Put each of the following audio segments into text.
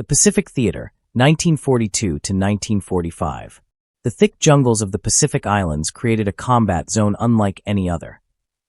The Pacific Theater, 1942 to 1945. The thick jungles of the Pacific Islands created a combat zone unlike any other.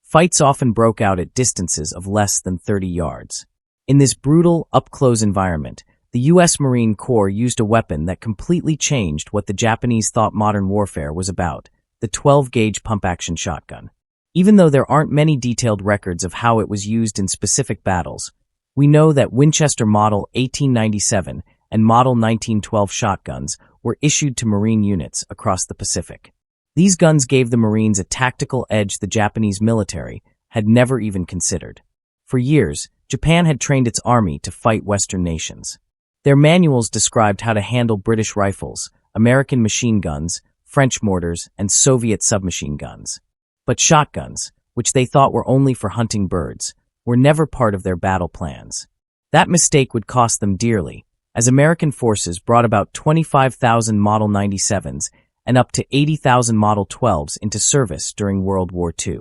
Fights often broke out at distances of less than 30 yards. In this brutal, up-close environment, the U.S. Marine Corps used a weapon that completely changed what the Japanese thought modern warfare was about, the 12-gauge pump-action shotgun. Even though there aren't many detailed records of how it was used in specific battles, we know that Winchester Model 1897 and Model 1912 shotguns were issued to Marine units across the Pacific. These guns gave the Marines a tactical edge the Japanese military had never even considered. For years, Japan had trained its army to fight Western nations. Their manuals described how to handle British rifles, American machine guns, French mortars, and Soviet submachine guns. But shotguns, which they thought were only for hunting birds, were never part of their battle plans. That mistake would cost them dearly, as American forces brought about 25,000 Model 97s and up to 80,000 Model 12s into service during World War II.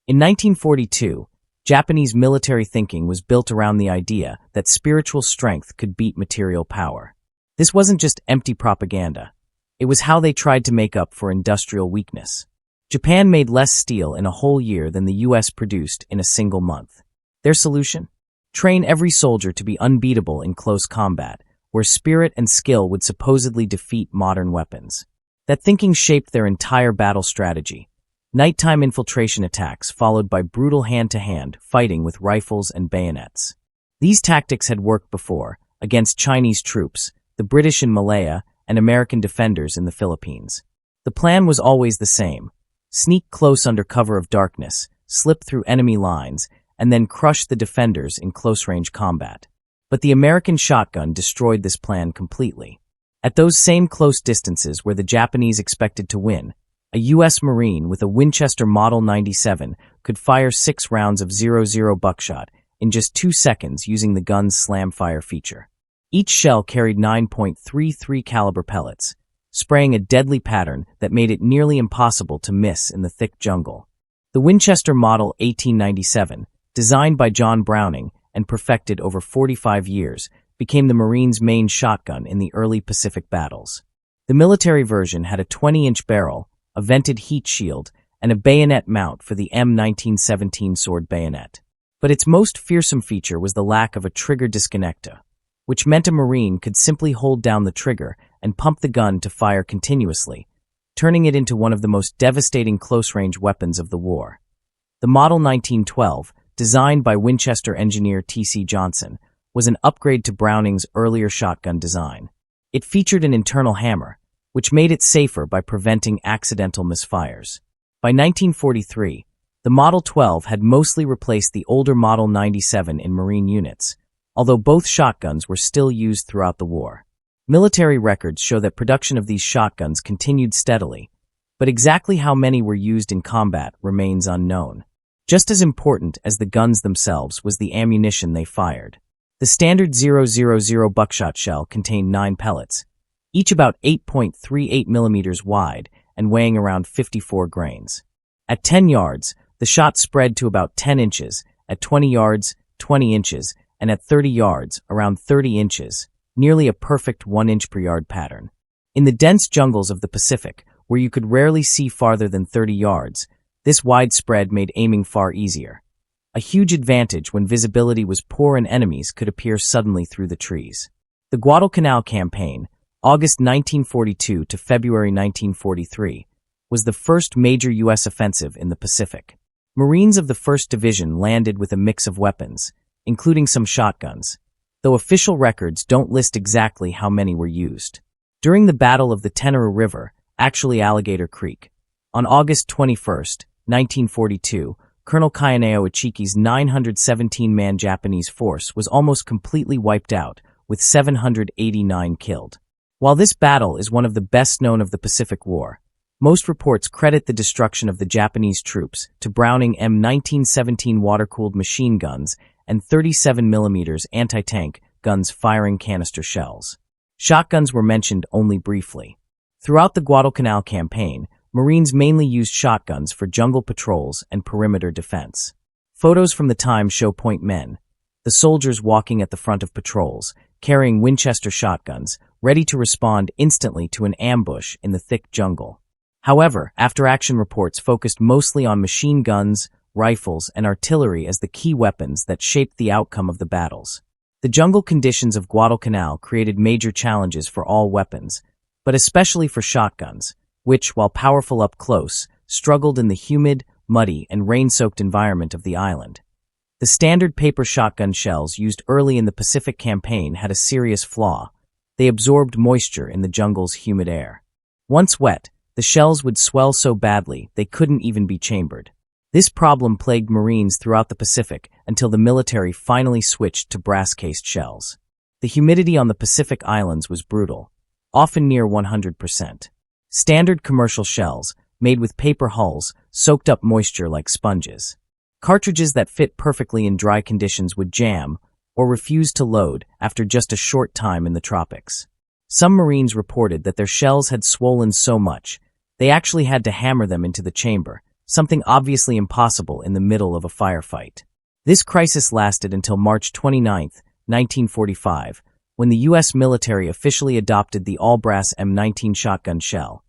In 1942, Japanese military thinking was built around the idea that spiritual strength could beat material power. This wasn't just empty propaganda. It was how they tried to make up for industrial weakness. Japan made less steel in a whole year than the U.S. produced in a single month. Their solution? Train every soldier to be unbeatable in close combat, where spirit and skill would supposedly defeat modern weapons. That thinking shaped their entire battle strategy. Nighttime infiltration attacks followed by brutal hand-to-hand fighting with rifles and bayonets. These tactics had worked before, against Chinese troops, the British in Malaya, and American defenders in the Philippines. The plan was always the same: sneak close under cover of darkness, slip through enemy lines, and then crush the defenders in close-range combat. But the American shotgun destroyed this plan completely. At those same close distances where the Japanese expected to win, a U.S. Marine with a Winchester Model 97 could fire 6 rounds of .00 buckshot in just 2 seconds using the gun's slam-fire feature. Each shell carried 9.33 caliber pellets, spraying a deadly pattern that made it nearly impossible to miss in the thick jungle. The Winchester Model 1897, designed by John Browning and perfected over 45 years, became the Marines' main shotgun in the early Pacific battles. The military version had a 20-inch barrel, a vented heat shield, and a bayonet mount for the M1917 sword bayonet. But its most fearsome feature was the lack of a trigger disconnector, which meant a Marine could simply hold down the trigger and pump the gun to fire continuously, turning it into one of the most devastating close-range weapons of the war. The Model 1912, designed by Winchester engineer T.C. Johnson, was an upgrade to Browning's earlier shotgun design. It featured an internal hammer, which made it safer by preventing accidental misfires. By 1943, the Model 12 had mostly replaced the older Model 97 in Marine units, although both shotguns were still used throughout the war. Military records show that production of these shotguns continued steadily, but exactly how many were used in combat remains unknown. Just as important as the guns themselves was the ammunition they fired. The standard .000 buckshot shell contained 9 pellets, each about 8.38 millimeters wide and weighing around 54 grains. At 10 yards, the shot spread to about 10 inches, at 20 yards, 20 inches, and at 30 yards, around 30 inches, nearly a perfect 1-inch per yard pattern. In the dense jungles of the Pacific, where you could rarely see farther than 30 yards, this wide spread made aiming far easier. A huge advantage when visibility was poor and enemies could appear suddenly through the trees. The Guadalcanal Campaign, August 1942 to February 1943, was the first major U.S. offensive in the Pacific. Marines of the 1st Division landed with a mix of weapons, including some shotguns, though official records don't list exactly how many were used. During the Battle of the Tenere River, actually Alligator Creek, on August 21, 1942, Colonel Kayaneo Ichiki's 917-man Japanese force was almost completely wiped out, with 789 killed. While this battle is one of the best known of the Pacific War, most reports credit the destruction of the Japanese troops to Browning M1917 water-cooled machine guns and 37mm anti-tank guns firing canister shells. Shotguns were mentioned only briefly. Throughout the Guadalcanal Campaign, Marines mainly used shotguns for jungle patrols and perimeter defense. Photos from the time show point men, the soldiers walking at the front of patrols, carrying Winchester shotguns, ready to respond instantly to an ambush in the thick jungle. However, after-action reports focused mostly on machine guns, rifles, and artillery as the key weapons that shaped the outcome of the battles. The jungle conditions of Guadalcanal created major challenges for all weapons, but especially for shotguns, which, while powerful up close, struggled in the humid, muddy, and rain-soaked environment of the island. The standard paper shotgun shells used early in the Pacific Campaign had a serious flaw. They absorbed moisture in the jungle's humid air. Once wet, the shells would swell so badly they couldn't even be chambered. This problem plagued Marines throughout the Pacific until the military finally switched to brass-cased shells. The humidity on the Pacific Islands was brutal, often near 100%. Standard commercial shells, made with paper hulls, soaked up moisture like sponges. Cartridges that fit perfectly in dry conditions would jam or refuse to load after just a short time in the tropics. Some Marines reported that their shells had swollen so much, they actually had to hammer them into the chamber, something obviously impossible in the middle of a firefight. This crisis lasted until March 29, 1945, when the U.S. military officially adopted the all-brass M19 shotgun shell,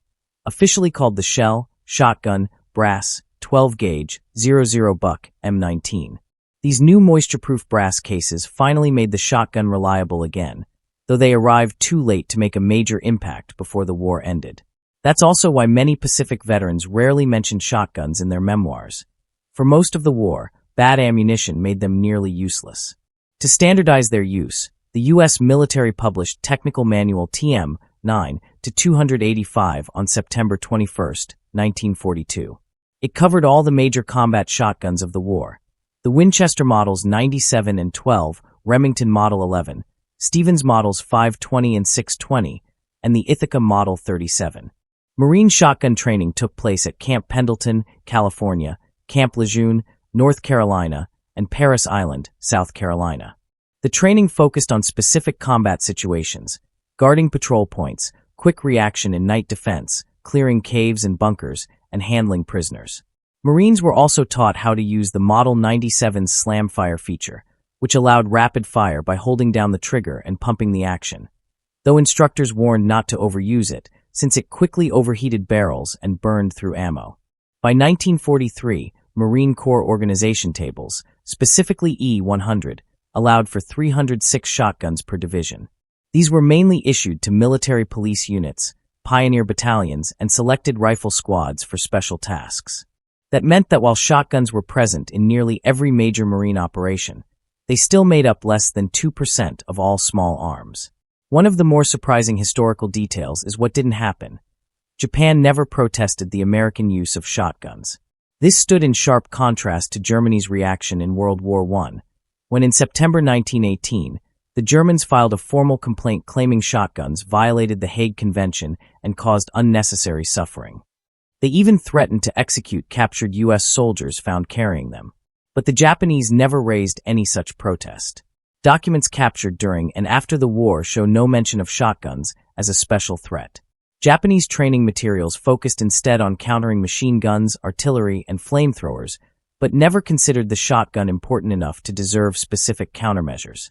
officially called the Shell, Shotgun, Brass, 12-gauge, 00 Buck M19. These new moisture-proof brass cases finally made the shotgun reliable again, though they arrived too late to make a major impact before the war ended. That's also why many Pacific veterans rarely mentioned shotguns in their memoirs. For most of the war, bad ammunition made them nearly useless. To standardize their use, the U.S. military published Technical Manual TM 9-285 on September 21, 1942. It covered all the major combat shotguns of the war: the Winchester models 97 and 12, Remington Model 11, Stevens Models 520 and 620, and the Ithaca Model 37. Marine shotgun training took place at Camp Pendleton, California, Camp Lejeune, North Carolina, and Parris Island, South Carolina. The training focused on specific combat situations: guarding patrol points, quick reaction in night defense, clearing caves and bunkers, and handling prisoners. Marines were also taught how to use the Model 97's slam fire feature, which allowed rapid fire by holding down the trigger and pumping the action, though instructors warned not to overuse it, since it quickly overheated barrels and burned through ammo. By 1943, Marine Corps organization tables, specifically E-100, allowed for 306 shotguns per division. These were mainly issued to military police units, pioneer battalions, and selected rifle squads for special tasks. That meant that while shotguns were present in nearly every major Marine operation, they still made up less than 2% of all small arms. One of the more surprising historical details is what didn't happen. Japan never protested the American use of shotguns. This stood in sharp contrast to Germany's reaction in World War I, when in September 1918, the Germans filed a formal complaint claiming shotguns violated the Hague Convention and caused unnecessary suffering. They even threatened to execute captured U.S. soldiers found carrying them. But the Japanese never raised any such protest. Documents captured during and after the war show no mention of shotguns as a special threat. Japanese training materials focused instead on countering machine guns, artillery, and flamethrowers, but never considered the shotgun important enough to deserve specific countermeasures.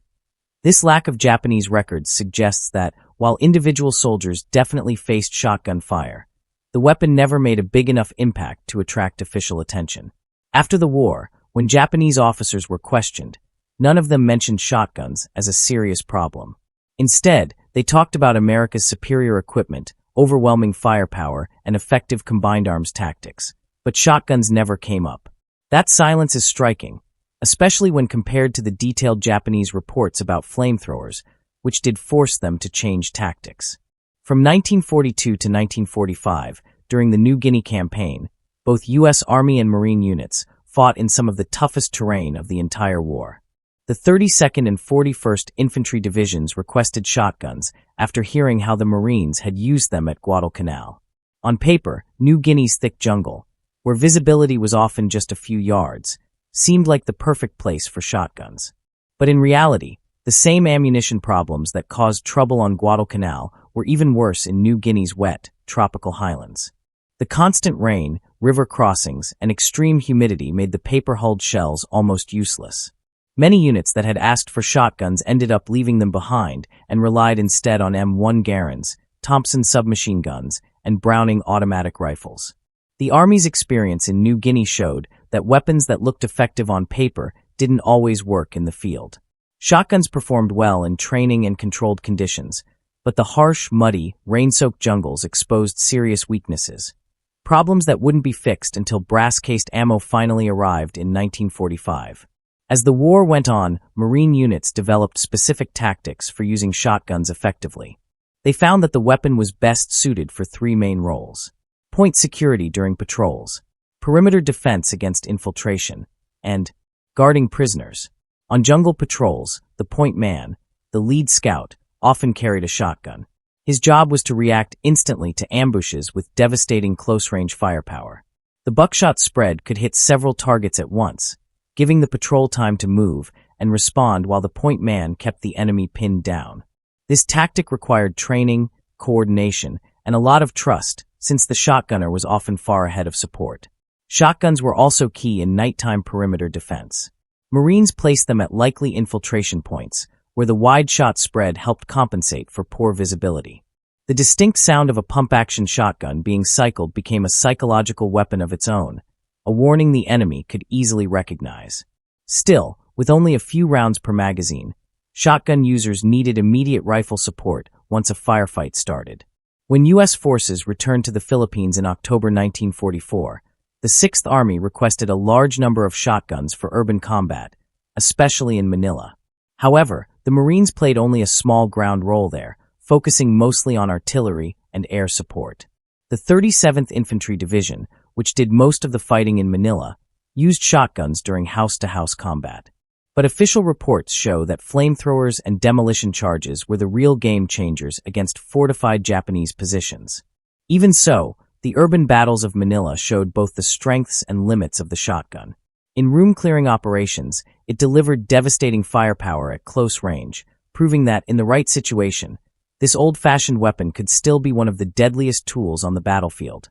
This lack of Japanese records suggests that, while individual soldiers definitely faced shotgun fire, the weapon never made a big enough impact to attract official attention. After the war, when Japanese officers were questioned, none of them mentioned shotguns as a serious problem. Instead, they talked about America's superior equipment, overwhelming firepower, and effective combined arms tactics. But shotguns never came up. That silence is striking, especially when compared to the detailed Japanese reports about flamethrowers, which did force them to change tactics. From 1942 to 1945, during the New Guinea campaign, both U.S. Army and Marine units fought in some of the toughest terrain of the entire war. The 32nd and 41st Infantry Divisions requested shotguns after hearing how the Marines had used them at Guadalcanal. On paper, New Guinea's thick jungle, where visibility was often just a few yards, seemed like the perfect place for shotguns. But in reality, the same ammunition problems that caused trouble on Guadalcanal were even worse in New Guinea's wet, tropical highlands. The constant rain, river crossings, and extreme humidity made the paper-hulled shells almost useless. Many units that had asked for shotguns ended up leaving them behind and relied instead on M1 Garands, Thompson submachine guns, and Browning automatic rifles. The Army's experience in New Guinea showed that weapons that looked effective on paper didn't always work in the field. Shotguns performed well in training and controlled conditions, but the harsh, muddy, rain-soaked jungles exposed serious weaknesses. Problems that wouldn't be fixed until brass-cased ammo finally arrived in 1945. As the war went on, Marine units developed specific tactics for using shotguns effectively. They found that the weapon was best suited for three main roles: point security during patrols, perimeter defense against infiltration, and guarding prisoners. On jungle patrols, the point man, the lead scout, often carried a shotgun. His job was to react instantly to ambushes with devastating close-range firepower. The buckshot spread could hit several targets at once, giving the patrol time to move and respond while the point man kept the enemy pinned down. This tactic required training, coordination, and a lot of trust, since the shotgunner was often far ahead of support. Shotguns were also key in nighttime perimeter defense. Marines placed them at likely infiltration points, where the wide shot spread helped compensate for poor visibility. The distinct sound of a pump-action shotgun being cycled became a psychological weapon of its own, a warning the enemy could easily recognize. Still, with only a few rounds per magazine, shotgun users needed immediate rifle support once a firefight started. When U.S. forces returned to the Philippines in October 1944, the 6th Army requested a large number of shotguns for urban combat, especially in Manila. However, the Marines played only a small ground role there, focusing mostly on artillery and air support. The 37th Infantry Division, which did most of the fighting in Manila, used shotguns during house-to-house combat. But official reports show that flamethrowers and demolition charges were the real game-changers against fortified Japanese positions. Even so, the urban battles of Manila showed both the strengths and limits of the shotgun. In room-clearing operations, it delivered devastating firepower at close range, proving that, in the right situation, this old-fashioned weapon could still be one of the deadliest tools on the battlefield.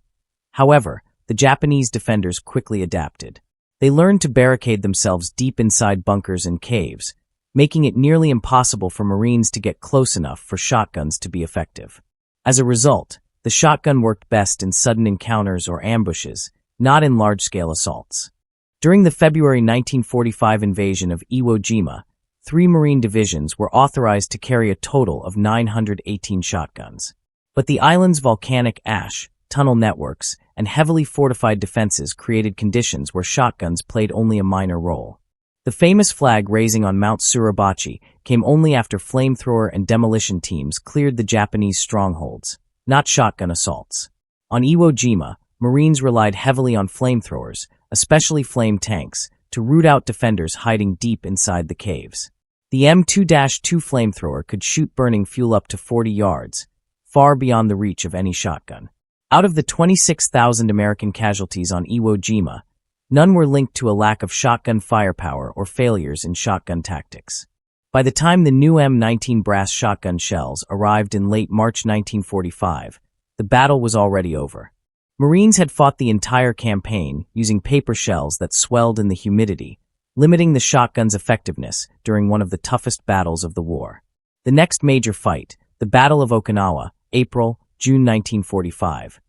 However, the Japanese defenders quickly adapted. They learned to barricade themselves deep inside bunkers and caves, making it nearly impossible for Marines to get close enough for shotguns to be effective. As a result, the shotgun worked best in sudden encounters or ambushes, not in large-scale assaults. During the February 1945 invasion of Iwo Jima, 3 Marine divisions were authorized to carry a total of 918 shotguns. But the island's volcanic ash, tunnel networks, and heavily fortified defenses created conditions where shotguns played only a minor role. The famous flag raising on Mount Suribachi came only after flamethrower and demolition teams cleared the Japanese strongholds, not shotgun assaults. On Iwo Jima, Marines relied heavily on flamethrowers, especially flame tanks, to root out defenders hiding deep inside the caves. The M2-2 flamethrower could shoot burning fuel up to 40 yards, far beyond the reach of any shotgun. Out of the 26,000 American casualties on Iwo Jima, none were linked to a lack of shotgun firepower or failures in shotgun tactics. By the time the new M19 brass shotgun shells arrived in late March 1945, the battle was already over. Marines had fought the entire campaign using paper shells that swelled in the humidity, limiting the shotgun's effectiveness during one of the toughest battles of the war. The next major fight, the Battle of Okinawa, June 1945,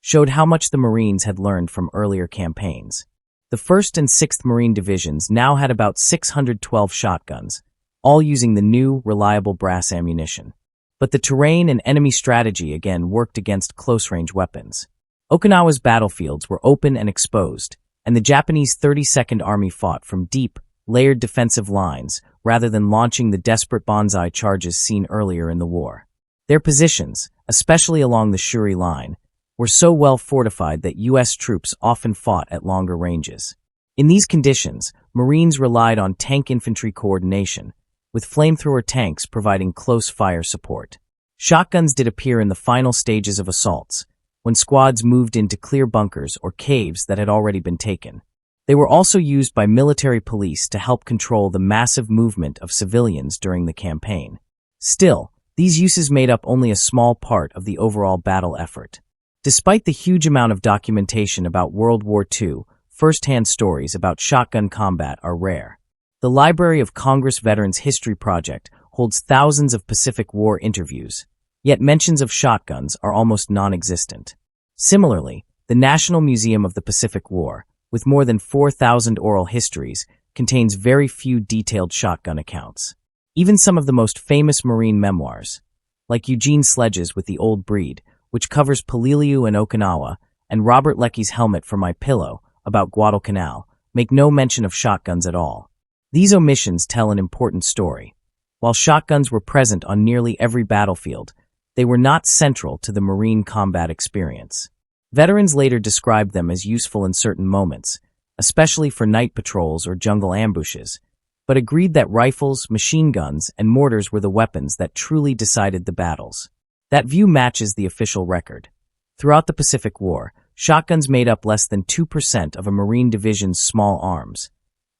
showed how much the Marines had learned from earlier campaigns. The 1st and 6th Marine Divisions now had about 612 shotguns, all using the new, reliable brass ammunition. But the terrain and enemy strategy again worked against close-range weapons. Okinawa's battlefields were open and exposed, and the Japanese 32nd Army fought from deep, layered defensive lines rather than launching the desperate banzai charges seen earlier in the war. Their positions, especially along the Shuri Line, were so well fortified that U.S. troops often fought at longer ranges. In these conditions, Marines relied on tank infantry coordination, with flamethrower tanks providing close fire support. Shotguns did appear in the final stages of assaults, when squads moved into clear bunkers or caves that had already been taken. They were also used by military police to help control the massive movement of civilians during the campaign. Still, these uses made up only a small part of the overall battle effort. Despite the huge amount of documentation about World War II, first-hand stories about shotgun combat are rare. The Library of Congress Veterans History Project holds thousands of Pacific War interviews, yet mentions of shotguns are almost non-existent. Similarly, the National Museum of the Pacific War, with more than 4,000 oral histories, contains very few detailed shotgun accounts. Even some of the most famous Marine memoirs, like Eugene Sledge's With the Old Breed, which covers Peleliu and Okinawa, and Robert Leckey's Helmet for My Pillow about Guadalcanal, make no mention of shotguns at all. These omissions tell an important story. While shotguns were present on nearly every battlefield, they were not central to the Marine combat experience. Veterans later described them as useful in certain moments, especially for night patrols or jungle ambushes, but agreed that rifles, machine guns, and mortars were the weapons that truly decided the battles. That view matches the official record. Throughout the Pacific War, shotguns made up less than 2% of a Marine division's small arms,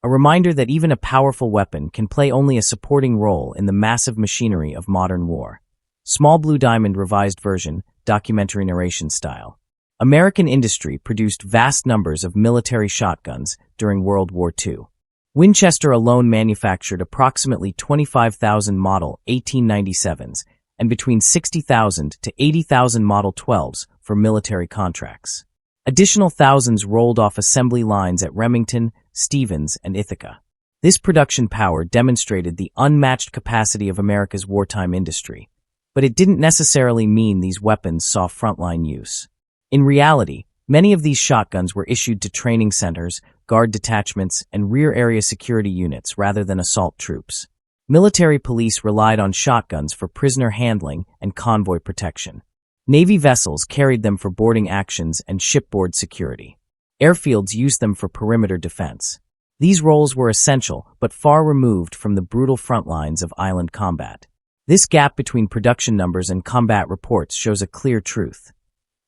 a reminder that even a powerful weapon can play only a supporting role in the massive machinery of modern war. Small Blue Diamond revised version, documentary narration style. American industry produced vast numbers of military shotguns during World War II. Winchester alone manufactured approximately 25,000 Model 1897s and between 60,000 to 80,000 Model 12s for military contracts. Additional thousands rolled off assembly lines at Remington, Stevens, and Ithaca. This production power demonstrated the unmatched capacity of America's wartime industry, but it didn't necessarily mean these weapons saw frontline use. In reality, many of these shotguns were issued to training centers, guard detachments, and rear area security units rather than assault troops. Military police relied on shotguns for prisoner handling and convoy protection. Navy vessels carried them for boarding actions and shipboard security. Airfields used them for perimeter defense. These roles were essential but far removed from the brutal front lines of island combat. This gap between production numbers and combat reports shows a clear truth.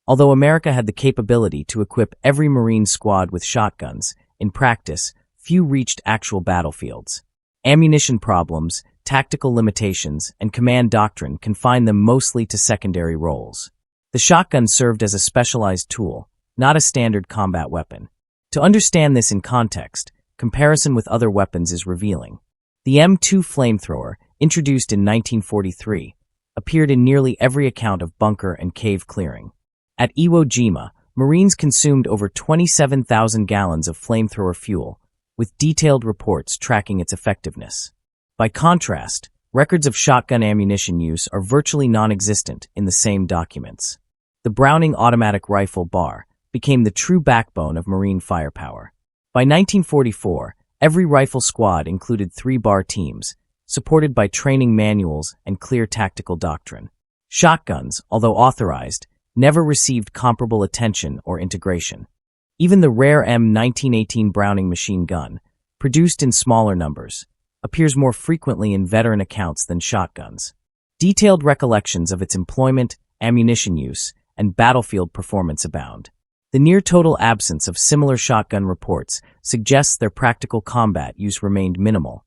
Although America had the capability to equip every Marine squad with shotguns, in practice, few reached actual battlefields. Ammunition problems, tactical limitations, and command doctrine confined them mostly to secondary roles. The shotgun served as a specialized tool, not a standard combat weapon. To understand this in context, comparison with other weapons is revealing. The M2 flamethrower, introduced in 1943, appeared in nearly every account of bunker and cave clearing. At Iwo Jima, Marines consumed over 27,000 gallons of flamethrower fuel, with detailed reports tracking its effectiveness. By contrast, records of shotgun ammunition use are virtually non-existent in the same documents. The Browning automatic rifle bar became the true backbone of Marine firepower. By 1944, every rifle squad included 3-bar teams, supported by training manuals and clear tactical doctrine. Shotguns, although authorized, never received comparable attention or integration. Even the rare M1918 Browning machine gun, produced in smaller numbers, appears more frequently in veteran accounts than shotguns. Detailed recollections of its employment, ammunition use, and battlefield performance abound. The near-total absence of similar shotgun reports suggests their practical combat use remained minimal,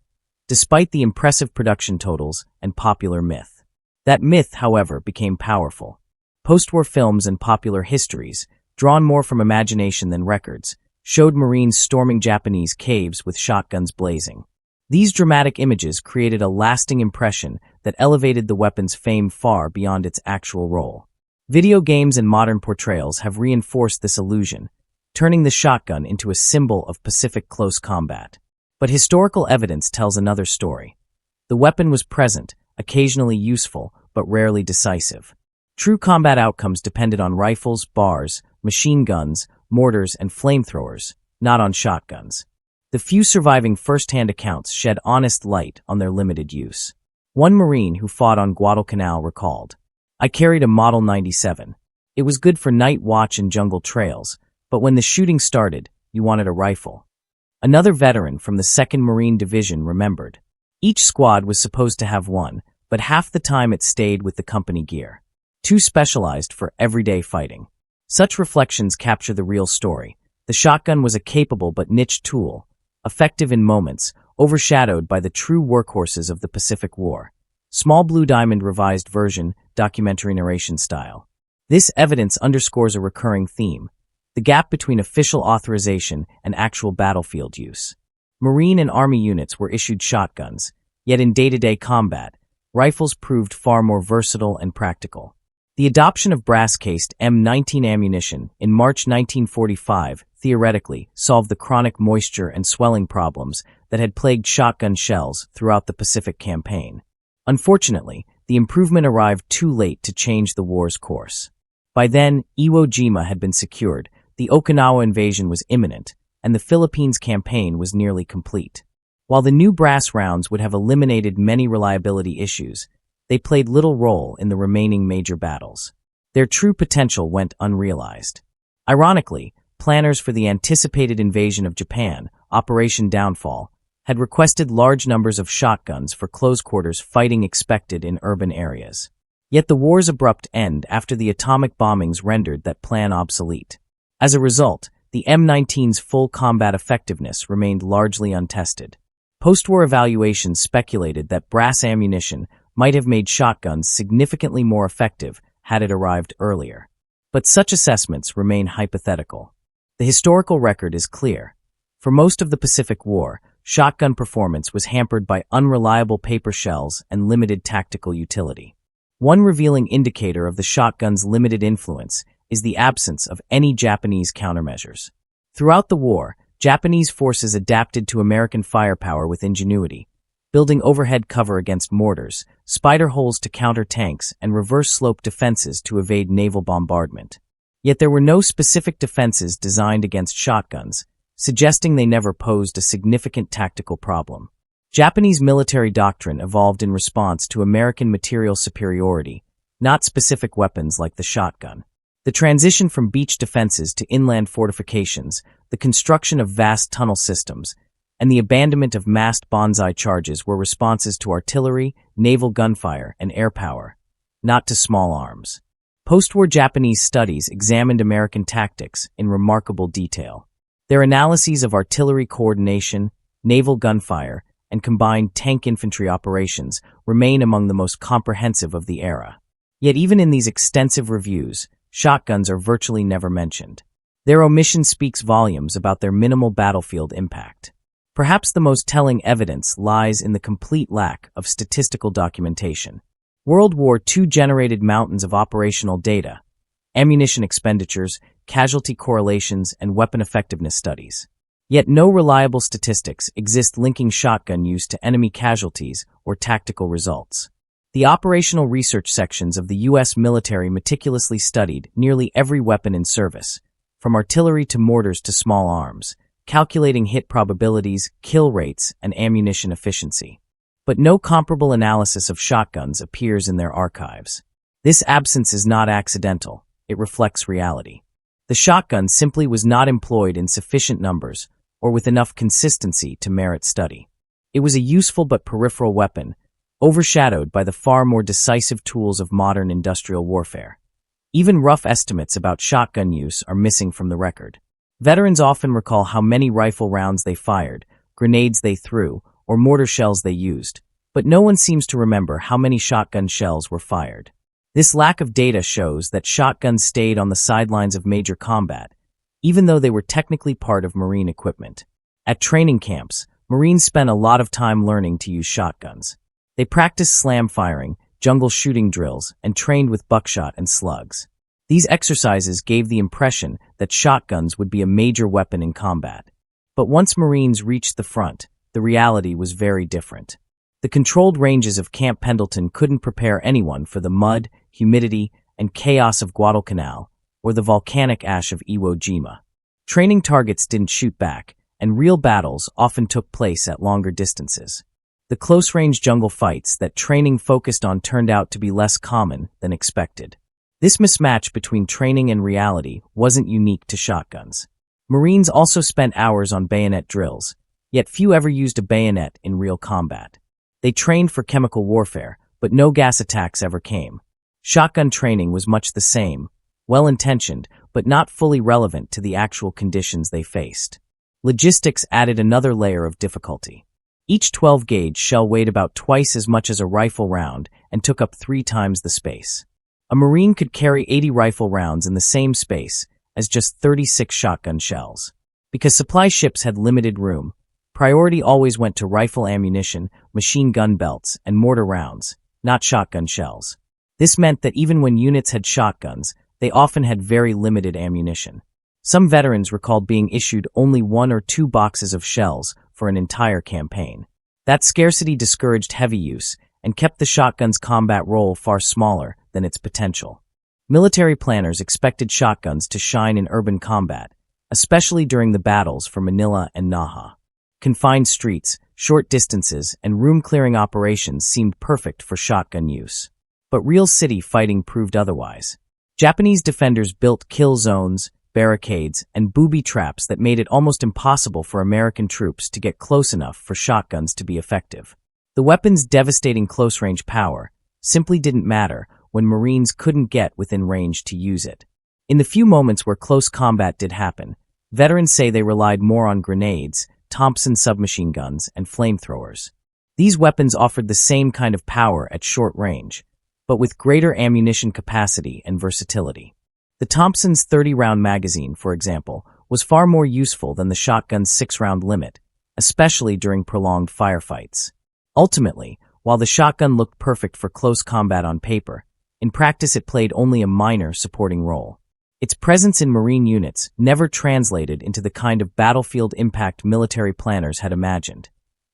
despite the impressive production totals and popular myth. That myth, however, became powerful. Post-war films and popular histories, drawn more from imagination than records, showed Marines storming Japanese caves with shotguns blazing. These dramatic images created a lasting impression that elevated the weapon's fame far beyond its actual role. Video games and modern portrayals have reinforced this illusion, turning the shotgun into a symbol of Pacific close combat. But historical evidence tells another story. The weapon was present, occasionally useful, but rarely decisive. True combat outcomes depended on rifles, bars, machine guns, mortars, and flamethrowers, not on shotguns. The few surviving first-hand accounts shed honest light on their limited use. One Marine who fought on Guadalcanal recalled, "I carried a Model 97. It was good for night watch and jungle trails, but when the shooting started, you wanted a rifle." Another veteran from the 2nd Marine Division remembered, "Each squad was supposed to have one, but half the time it stayed with the company gear. Too specialized for everyday fighting." Such reflections capture the real story. The shotgun was a capable but niche tool, effective in moments, overshadowed by the true workhorses of the Pacific War. Small Blue Diamond revised version, documentary narration style. This evidence underscores a recurring theme: the gap between official authorization and actual battlefield use. Marine and Army units were issued shotguns, yet in day-to-day combat, rifles proved far more versatile and practical. The adoption of brass-cased M19 ammunition in March 1945 theoretically solved the chronic moisture and swelling problems that had plagued shotgun shells throughout the Pacific Campaign. Unfortunately, the improvement arrived too late to change the war's course. By then, Iwo Jima had been secured, the Okinawa invasion was imminent, and the Philippines campaign was nearly complete. While the new brass rounds would have eliminated many reliability issues, they played little role in the remaining major battles. Their true potential went unrealized. Ironically, planners for the anticipated invasion of Japan, Operation Downfall, had requested large numbers of shotguns for close-quarters fighting expected in urban areas. Yet the war's abrupt end after the atomic bombings rendered that plan obsolete. As a result, the M19's full combat effectiveness remained largely untested. Post-war evaluations speculated that brass ammunition might have made shotguns significantly more effective had it arrived earlier. But such assessments remain hypothetical. The historical record is clear. For most of the Pacific War, shotgun performance was hampered by unreliable paper shells and limited tactical utility. One revealing indicator of the shotgun's limited influence is the absence of any Japanese countermeasures. Throughout the war, Japanese forces adapted to American firepower with ingenuity, building overhead cover against mortars, spider holes to counter tanks, and reverse-slope defenses to evade naval bombardment. Yet there were no specific defenses designed against shotguns, suggesting they never posed a significant tactical problem. Japanese military doctrine evolved in response to American material superiority, not specific weapons like the shotgun. The transition from beach defenses to inland fortifications, the construction of vast tunnel systems, and the abandonment of massed banzai charges were responses to artillery, naval gunfire, and air power, not to small arms. Post-war Japanese studies examined American tactics in remarkable detail. Their analyses of artillery coordination, naval gunfire, and combined tank infantry operations remain among the most comprehensive of the era. Yet even in these extensive reviews, shotguns are virtually never mentioned. Their omission speaks volumes about their minimal battlefield impact. Perhaps the most telling evidence lies in the complete lack of statistical documentation. World War II generated mountains of operational data, ammunition expenditures, casualty correlations, and weapon effectiveness studies. Yet no reliable statistics exist linking shotgun use to enemy casualties or tactical results. The operational research sections of the U.S. military meticulously studied nearly every weapon in service, from artillery to mortars to small arms, calculating hit probabilities, kill rates, and ammunition efficiency. But no comparable analysis of shotguns appears in their archives. This absence is not accidental, it reflects reality. The shotgun simply was not employed in sufficient numbers or with enough consistency to merit study. It was a useful but peripheral weapon, overshadowed by the far more decisive tools of modern industrial warfare. Even rough estimates about shotgun use are missing from the record. Veterans often recall how many rifle rounds they fired, grenades they threw, or mortar shells they used, but no one seems to remember how many shotgun shells were fired. This lack of data shows that shotguns stayed on the sidelines of major combat, even though they were technically part of Marine equipment. At training camps, Marines spent a lot of time learning to use shotguns. They practiced slam firing, jungle shooting drills, and trained with buckshot and slugs. These exercises gave the impression that shotguns would be a major weapon in combat. But once Marines reached the front, the reality was very different. The controlled ranges of Camp Pendleton couldn't prepare anyone for the mud, humidity, and chaos of Guadalcanal, or the volcanic ash of Iwo Jima. Training targets didn't shoot back, and real battles often took place at longer distances. The close-range jungle fights that training focused on turned out to be less common than expected. This mismatch between training and reality wasn't unique to shotguns. Marines also spent hours on bayonet drills, yet few ever used a bayonet in real combat. They trained for chemical warfare, but no gas attacks ever came. Shotgun training was much the same, well-intentioned, but not fully relevant to the actual conditions they faced. Logistics added another layer of difficulty. Each 12-gauge shell weighed about twice as much as a rifle round and took up 3 times the space. A Marine could carry 80 rifle rounds in the same space as just 36 shotgun shells. Because supply ships had limited room, Priority always went to rifle ammunition, machine gun belts, and mortar rounds, not shotgun shells. This meant that even when units had shotguns, they often had very limited ammunition. Some veterans recalled being issued only 1 or 2 boxes of shells for an entire campaign. That scarcity discouraged heavy use and kept the shotgun's combat role far smaller than its potential. Military planners expected shotguns to shine in urban combat, especially during the battles for Manila and Naha. Confined streets, short distances, and room-clearing operations seemed perfect for shotgun use. But real city fighting proved otherwise. Japanese defenders built kill zones, barricades, and booby traps that made it almost impossible for American troops to get close enough for shotguns to be effective. The weapon's devastating close-range power simply didn't matter when Marines couldn't get within range to use it. In the few moments where close combat did happen, veterans say they relied more on grenades, Thompson submachine guns, and flamethrowers. These weapons offered the same kind of power at short range, but with greater ammunition capacity and versatility. The Thompson's 30-round magazine, for example, was far more useful than the shotgun's 6-round limit, especially during prolonged firefights. Ultimately, while the shotgun looked perfect for close combat on paper, in practice it played only a minor supporting role. Its presence in Marine units never translated into the kind of battlefield impact military planners had imagined.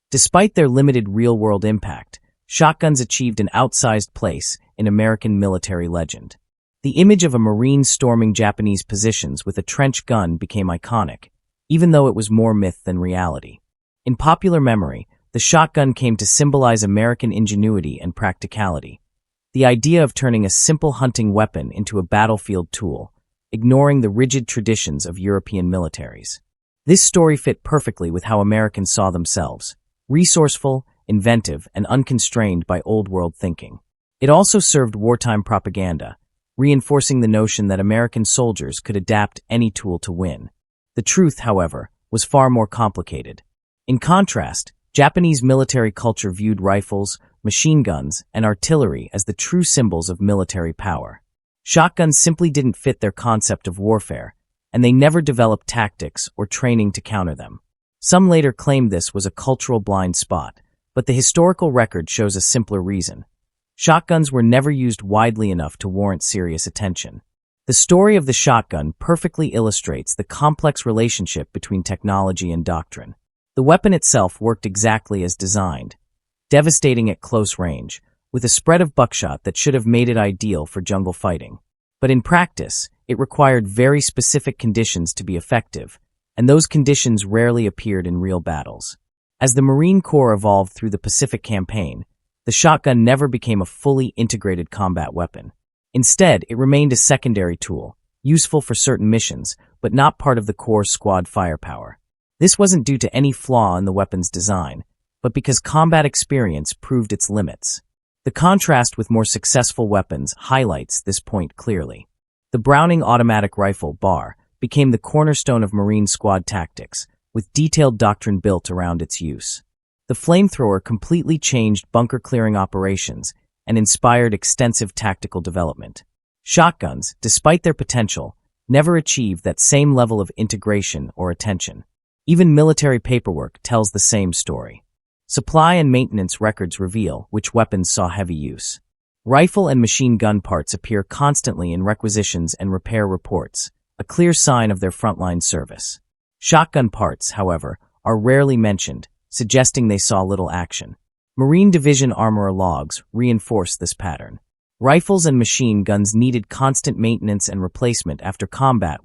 Despite their limited real-world impact, shotguns achieved an outsized place in American military legend. The image of a Marine storming Japanese positions with a trench gun became iconic, even though it was more myth than reality. In popular memory, the shotgun came to symbolize American ingenuity and practicality. The idea of turning a simple hunting weapon into a battlefield tool, ignoring the rigid traditions of European militaries. This story fit perfectly with how Americans saw themselves: resourceful, inventive, and unconstrained by old-world thinking. It also served wartime propaganda, reinforcing the notion that American soldiers could adapt any tool to win. The truth, however, was far more complicated. In contrast, Japanese military culture viewed rifles, machine guns, and artillery as the true symbols of military power. Shotguns simply didn't fit their concept of warfare, and they never developed tactics or training to counter them. Some later claimed this was a cultural blind spot, but the historical record shows a simpler reason. Shotguns were never used widely enough to warrant serious attention. The story of the shotgun perfectly illustrates the complex relationship between technology and doctrine. The weapon itself worked exactly as designed, devastating at close range, with a spread of buckshot that should have made it ideal for jungle fighting. But in practice, it required very specific conditions to be effective, and those conditions rarely appeared in real battles. As the Marine Corps evolved through the Pacific Campaign, the shotgun never became a fully integrated combat weapon. Instead, it remained a secondary tool, useful for certain missions, but not part of the Corps' squad firepower. This wasn't due to any flaw in the weapon's design, but because combat experience proved its limits. The contrast with more successful weapons highlights this point clearly. The Browning automatic rifle bar became the cornerstone of Marine squad tactics, with detailed doctrine built around its use. The flamethrower completely changed bunker-clearing operations and inspired extensive tactical development. Shotguns, despite their potential, never achieved that same level of integration or attention. Even military paperwork tells the same story. Supply and maintenance records reveal which weapons saw heavy use. Rifle and machine gun parts appear constantly in requisitions and repair reports, a clear sign of their frontline service. Shotgun parts, however, are rarely mentioned, suggesting they saw little action. Marine Division armorer logs reinforce this pattern. Rifles and machine guns needed constant maintenance and replacement after combat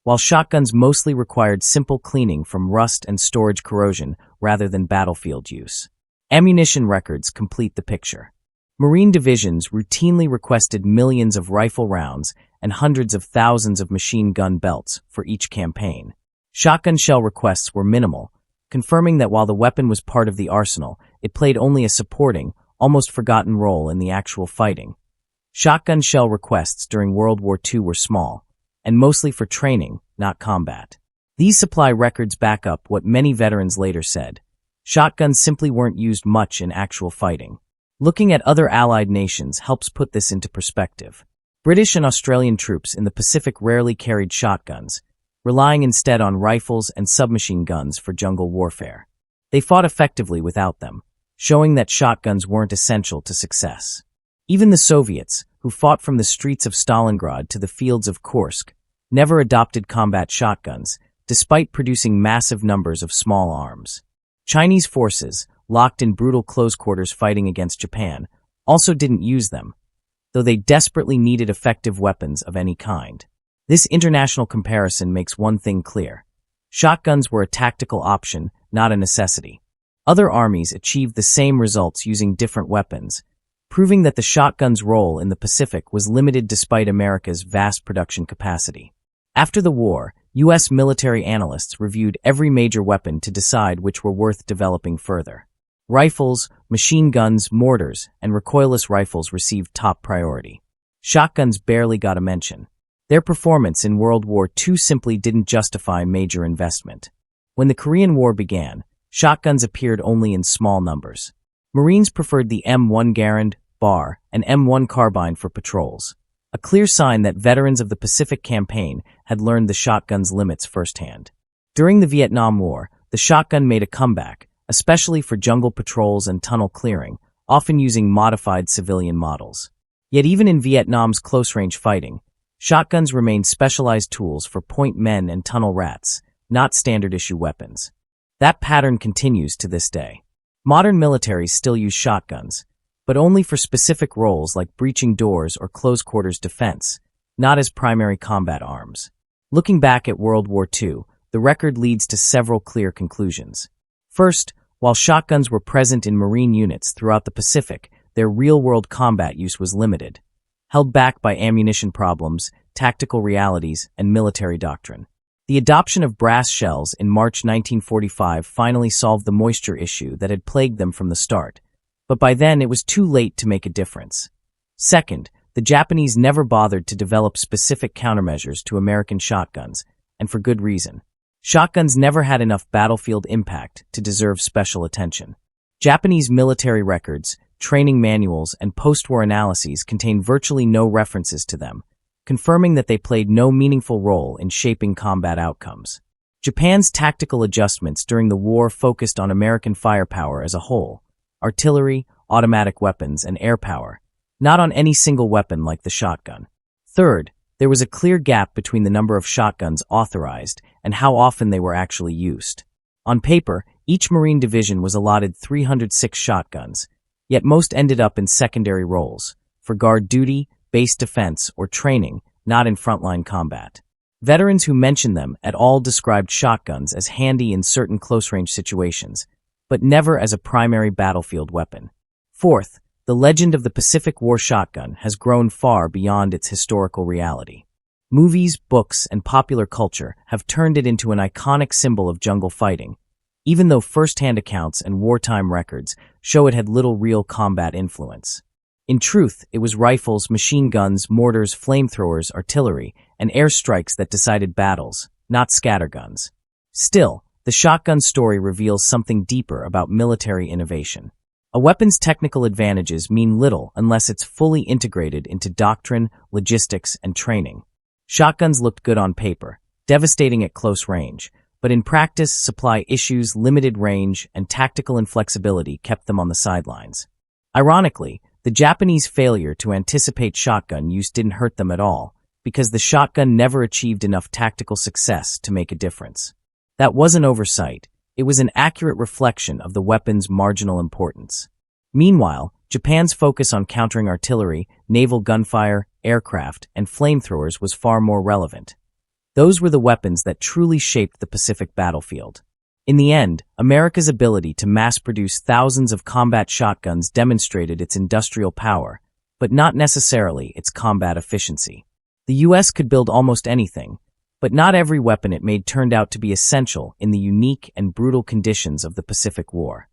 while shotguns mostly required simple cleaning from rust and storage corrosion rather than battlefield use. Ammunition records complete the picture. Marine divisions routinely requested millions of rifle rounds and hundreds of thousands of machine gun belts for each campaign. Shotgun shell requests were minimal, confirming that while the weapon was part of the arsenal, it played only a supporting, almost forgotten role in the actual fighting. Shotgun shell requests during World War II were small, and mostly for training, not combat. These supply records back up what many veterans later said. Shotguns simply weren't used much in actual fighting. Looking at other Allied nations helps put this into perspective. British and Australian troops in the Pacific rarely carried shotguns, relying instead on rifles and submachine guns for jungle warfare. They fought effectively without them, showing that shotguns weren't essential to success. Even the Soviets, who fought from the streets of Stalingrad to the fields of Kursk, never adopted combat shotguns, despite producing massive numbers of small arms. Chinese forces, locked in brutal close quarters fighting against Japan, also didn't use them, though they desperately needed effective weapons of any kind. This international comparison makes one thing clear. Shotguns were a tactical option, not a necessity. Other armies achieved the same results using different weapons, proving that the shotgun's role in the Pacific was limited despite America's vast production capacity. After the war, U.S. military analysts reviewed every major weapon to decide which were worth developing further. Rifles, machine guns, mortars, and recoilless rifles received top priority. Shotguns barely got a mention. Their performance in World War II simply didn't justify major investment. When the Korean War began, shotguns appeared only in small numbers. Marines preferred the M1 Garand, BAR, and M1 carbine for patrols, a clear sign that veterans of the Pacific Campaign had learned the shotgun's limits firsthand. During the Vietnam War, the shotgun made a comeback, especially for jungle patrols and tunnel clearing, often using modified civilian models. Yet even in Vietnam's close-range fighting, shotguns remained specialized tools for point men and tunnel rats, not standard-issue weapons. That pattern continues to this day. Modern militaries still use shotguns, but only for specific roles like breaching doors or close-quarters defense, not as primary combat arms. Looking back at World War II, the record leads to several clear conclusions. First, while shotguns were present in Marine units throughout the Pacific, their real-world combat use was limited, held back by ammunition problems, tactical realities, and military doctrine. The adoption of brass shells in March 1945 finally solved the moisture issue that had plagued them from the start, but by then it was too late to make a difference. Second, the Japanese never bothered to develop specific countermeasures to American shotguns, and for good reason. Shotguns never had enough battlefield impact to deserve special attention. Japanese military records, training manuals, and post-war analyses contain virtually no references to them, confirming that they played no meaningful role in shaping combat outcomes. Japan's tactical adjustments during the war focused on American firepower as a whole, artillery, automatic weapons, and air power, not on any single weapon like the shotgun. Third, there was a clear gap between the number of shotguns authorized and how often they were actually used. On paper, each Marine division was allotted 306 shotguns, yet most ended up in secondary roles, for guard duty, base defense, or training, not in frontline combat. Veterans who mentioned them at all described shotguns as handy in certain close-range situations, but never as a primary battlefield weapon. Fourth, the legend of the Pacific War shotgun has grown far beyond its historical reality. Movies, books, and popular culture have turned it into an iconic symbol of jungle fighting, even though first-hand accounts and wartime records show it had little real combat influence. In truth, it was rifles, machine guns, mortars, flamethrowers, artillery, and airstrikes that decided battles, not scatterguns. Still, the shotgun story reveals something deeper about military innovation. A weapon's technical advantages mean little unless it's fully integrated into doctrine, logistics, and training. Shotguns looked good on paper, devastating at close range, but in practice, supply issues, limited range, and tactical inflexibility kept them on the sidelines. Ironically, the Japanese failure to anticipate shotgun use didn't hurt them at all, because the shotgun never achieved enough tactical success to make a difference. That wasn't oversight. It was an accurate reflection of the weapon's marginal importance. Meanwhile, Japan's focus on countering artillery, naval gunfire, aircraft, and flamethrowers was far more relevant. Those were the weapons that truly shaped the Pacific battlefield. In the end, America's ability to mass-produce thousands of combat shotguns demonstrated its industrial power, but not necessarily its combat efficiency. The U.S. could build almost anything, but not every weapon it made turned out to be essential in the unique and brutal conditions of the Pacific War.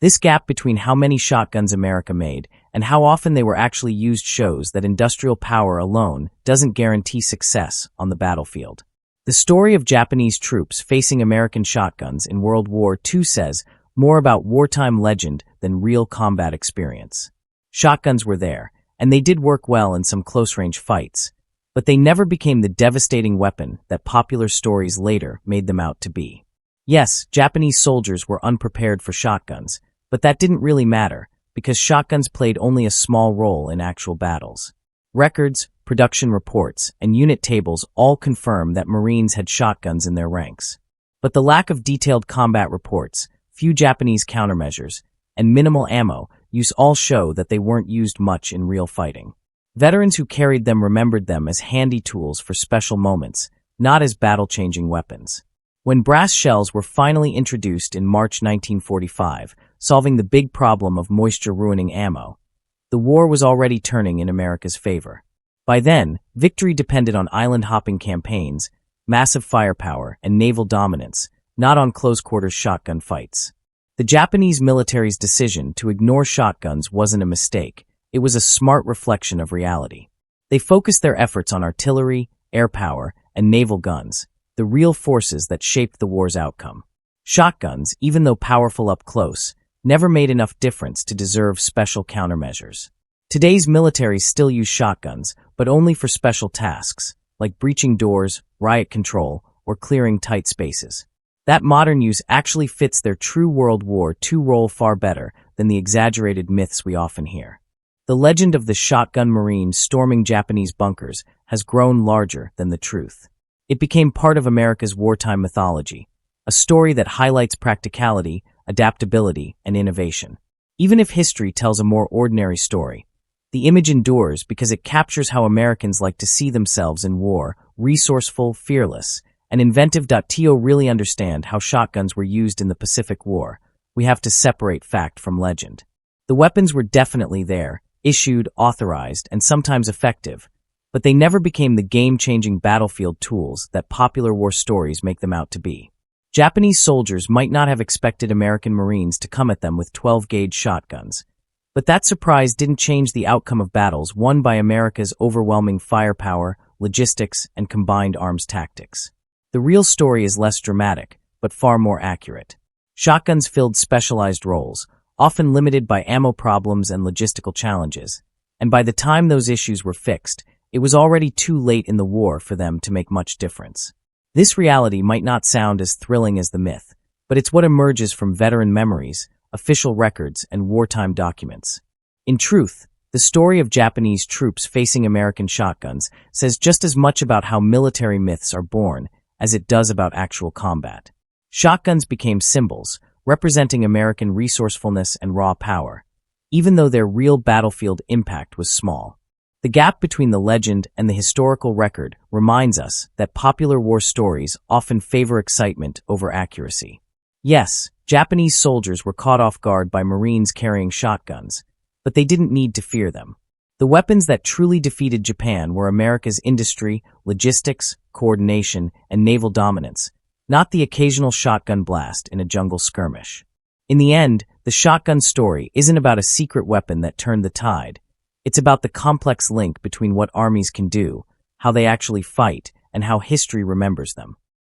This gap between how many shotguns America made and how often they were actually used shows that industrial power alone doesn't guarantee success on the battlefield. The story of Japanese troops facing American shotguns in World War II says more about wartime legend than real combat experience. Shotguns were there, and they did work well in some close-range fights, but they never became the devastating weapon that popular stories later made them out to be. Yes, Japanese soldiers were unprepared for shotguns, but that didn't really matter, because shotguns played only a small role in actual battles. Records, production reports, and unit tables all confirm that Marines had shotguns in their ranks. But the lack of detailed combat reports, few Japanese countermeasures, and minimal ammo use all show that they weren't used much in real fighting. Veterans who carried them remembered them as handy tools for special moments, not as battle-changing weapons. When brass shells were finally introduced in March 1945, solving the big problem of moisture-ruining ammo, the war was already turning in America's favor. By then, victory depended on island-hopping campaigns, massive firepower, and naval dominance, not on close-quarters shotgun fights. The Japanese military's decision to ignore shotguns wasn't a mistake. It was a smart reflection of reality. They focused their efforts on artillery, air power, and naval guns, the real forces that shaped the war's outcome. Shotguns, even though powerful up close, never made enough difference to deserve special countermeasures. Today's militaries still use shotguns, but only for special tasks, like breaching doors, riot control, or clearing tight spaces. That modern use actually fits their true World War II role far better than the exaggerated myths we often hear. The legend of the shotgun Marine storming Japanese bunkers has grown larger than the truth. It became part of America's wartime mythology, a story that highlights practicality, adaptability, and innovation. Even if history tells a more ordinary story, the image endures because it captures how Americans like to see themselves in war, resourceful, fearless, and inventive. To really understand how shotguns were used in the Pacific War, we have to separate fact from legend. The weapons were definitely there, issued, authorized, and sometimes effective, but they never became the game-changing battlefield tools that popular war stories make them out to be. Japanese soldiers might not have expected American Marines to come at them with 12-gauge shotguns, but that surprise didn't change the outcome of battles won by America's overwhelming firepower, logistics, and combined arms tactics. The real story is less dramatic, but far more accurate. Shotguns filled specialized roles, often limited by ammo problems and logistical challenges, and by the time those issues were fixed, it was already too late in the war for them to make much difference. This reality might not sound as thrilling as the myth, but it's what emerges from veteran memories, official records, and wartime documents. In truth, the story of Japanese troops facing American shotguns says just as much about how military myths are born as it does about actual combat. Shotguns became symbols, representing American resourcefulness and raw power, even though their real battlefield impact was small. The gap between the legend and the historical record reminds us that popular war stories often favor excitement over accuracy. Yes, Japanese soldiers were caught off guard by Marines carrying shotguns, but they didn't need to fear them. The weapons that truly defeated Japan were America's industry, logistics, coordination, and naval dominance, not the occasional shotgun blast in a jungle skirmish. In the end, the shotgun story isn't about a secret weapon that turned the tide. It's about the complex link between what armies can do, how they actually fight, and how history remembers them.